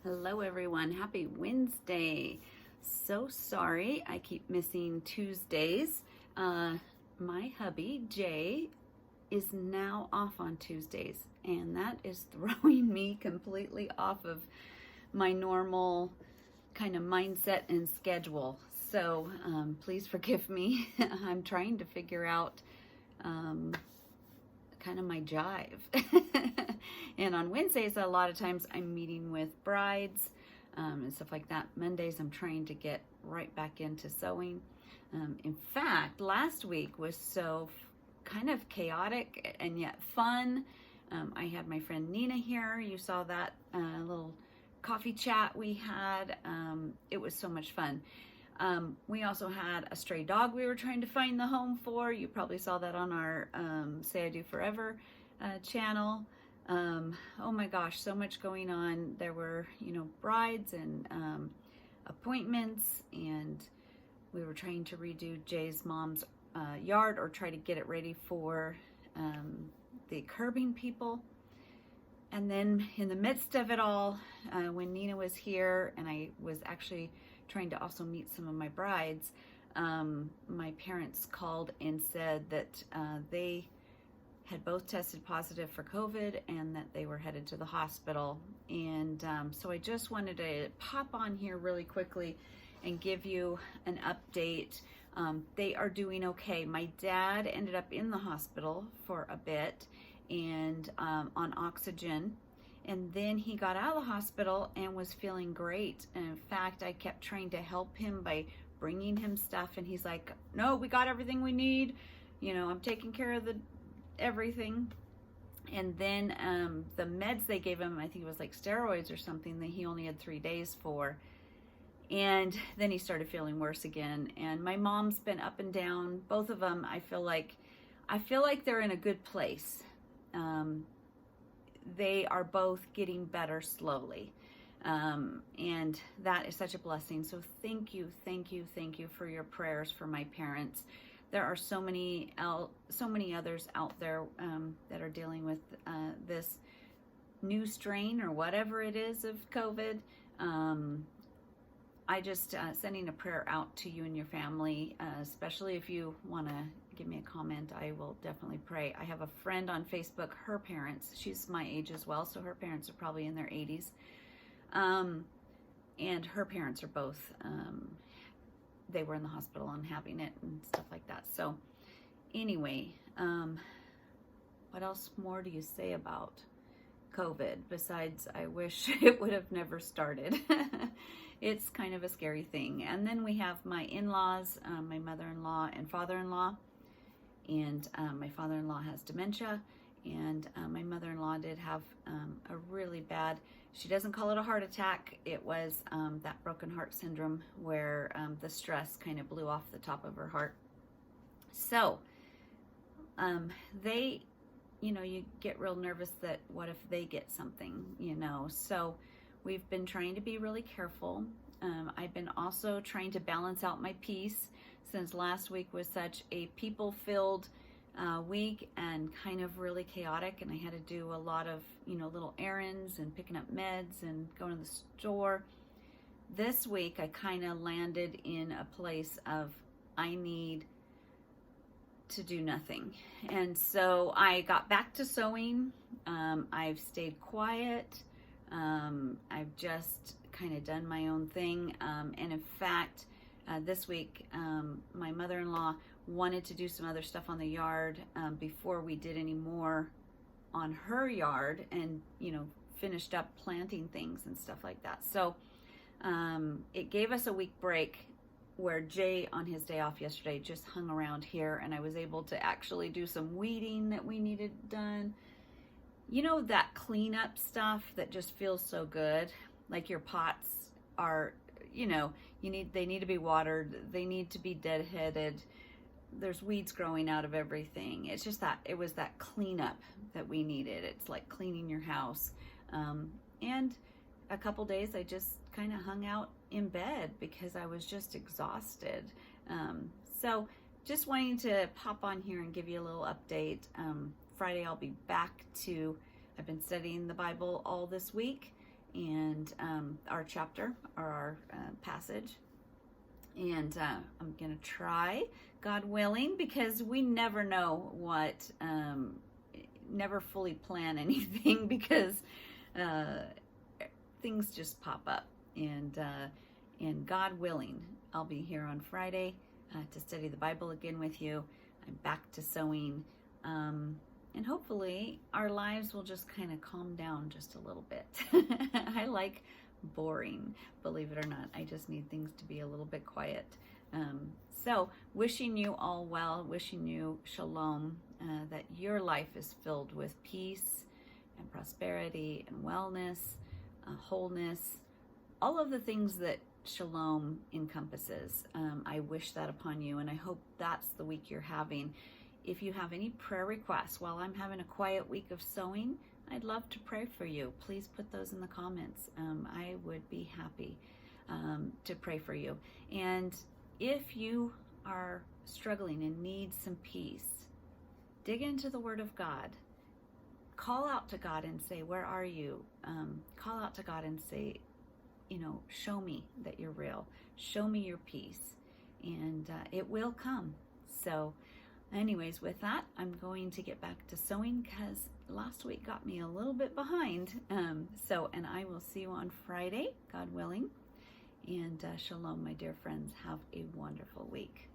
Hello everyone, happy Wednesday. So sorry I keep missing Tuesdays. My hubby Jay is now off on Tuesdays, and that is throwing me completely off of my normal kind of mindset and schedule. So please forgive me. I'm trying to figure out kind of my jive. And on Wednesdays, a lot of times I'm meeting with brides and stuff like that. Mondays, I'm trying to get right back into sewing. In fact, last week was so kind of chaotic and yet fun. I had my friend Nina here. You saw that little coffee chat we had. It was so much fun. We also had a stray dog we were trying to find the home for. You probably saw that on our Say I Do Forever channel. Oh my gosh, so much going on. There were, brides and appointments, and we were trying to redo Jay's mom's yard, or try to get it ready for the curbing people. And then in the midst of it all, when Nina was here, and I was actually trying to also meet some of my brides, my parents called and said that they had both tested positive for COVID and that they were headed to the hospital. And so I just wanted to pop on here really quickly and give you an update. They are doing okay. My dad ended up in the hospital for a bit and on oxygen. And then he got out of the hospital and was feeling great. And in fact, I kept trying to help him by bringing him stuff. And he's like, no, we got everything we need. I'm taking care of everything. And then the meds they gave him, I think it was like steroids or something, that he only had 3 days for. And then he started feeling worse again. And my mom's been up and down, both of them. I feel like they're in a good place. They are both getting better slowly. And that is such a blessing. So thank you for your prayers for my parents. There are so many others out there that are dealing with this new strain or whatever it is of COVID. I just sending a prayer out to you and your family, especially if you want to give me a comment. I will definitely pray. I have a friend on Facebook, her parents, she's my age as well, so her parents are probably in their 80s. And her parents are both, they were in the hospital and having it and stuff like that. So anyway, what else more do you say about COVID besides I wish it would have never started? It's kind of a scary thing. And then we have my in-laws, my mother-in-law and father-in-law. And my father-in-law has dementia, and my mother-in-law did have a really bad, she doesn't call it a heart attack, it was that broken heart syndrome where the stress kind of blew off the top of her heart. So they, you get real nervous that what if they get something, so we've been trying to be really careful. I've been also trying to balance out my peace, since last week was such a people-filled week and kind of really chaotic, and I had to do a lot of, little errands and picking up meds and going to the store. This week, I kind of landed in a place of I need to do nothing. And so I got back to sewing. I've stayed quiet. I've just kind of done my own thing. And in fact, this week, my mother-in-law wanted to do some other stuff on the yard before we did any more on her yard, and finished up planting things and stuff like that. So it gave us a week break where Jay, on his day off yesterday, just hung around here, and I was able to actually do some weeding that we needed done. That cleanup stuff that just feels so good, like your pots are, they need to be watered, they need to be deadheaded, there's weeds growing out of everything. It's just that it was that cleanup that we needed. It's like cleaning your house. And a couple days I just kind of hung out in bed because I was just exhausted. So just wanting to pop on here and give you a little update. Friday I'll be back to, I've been studying the Bible all this week, and our chapter or our passage. And I'm going to try, God willing, because we never know what, never fully plan anything because things just pop up. And God willing, I'll be here on Friday to study the Bible again with you. I'm back to sewing. And hopefully our lives will just kind of calm down just a little bit. I like boring, believe it or not. I just need things to be a little bit quiet. So wishing you all well, wishing you shalom, that your life is filled with peace and prosperity and wellness, wholeness, all of the things that shalom encompasses. I wish that upon you, and I hope that's the week you're having. If you have any prayer requests while I'm having a quiet week of sewing, I'd love to pray for you. Please put those in the comments. I would be happy to pray for you. And if you are struggling and need some peace, dig into the Word of God. Call out to God and say, where are you? Call out to God and say, show me that you're real. Show me your peace. And it will come. So anyways, with that, I'm going to get back to sewing because last week got me a little bit behind. And I will see you on Friday, God willing. And shalom, my dear friends. Have a wonderful week.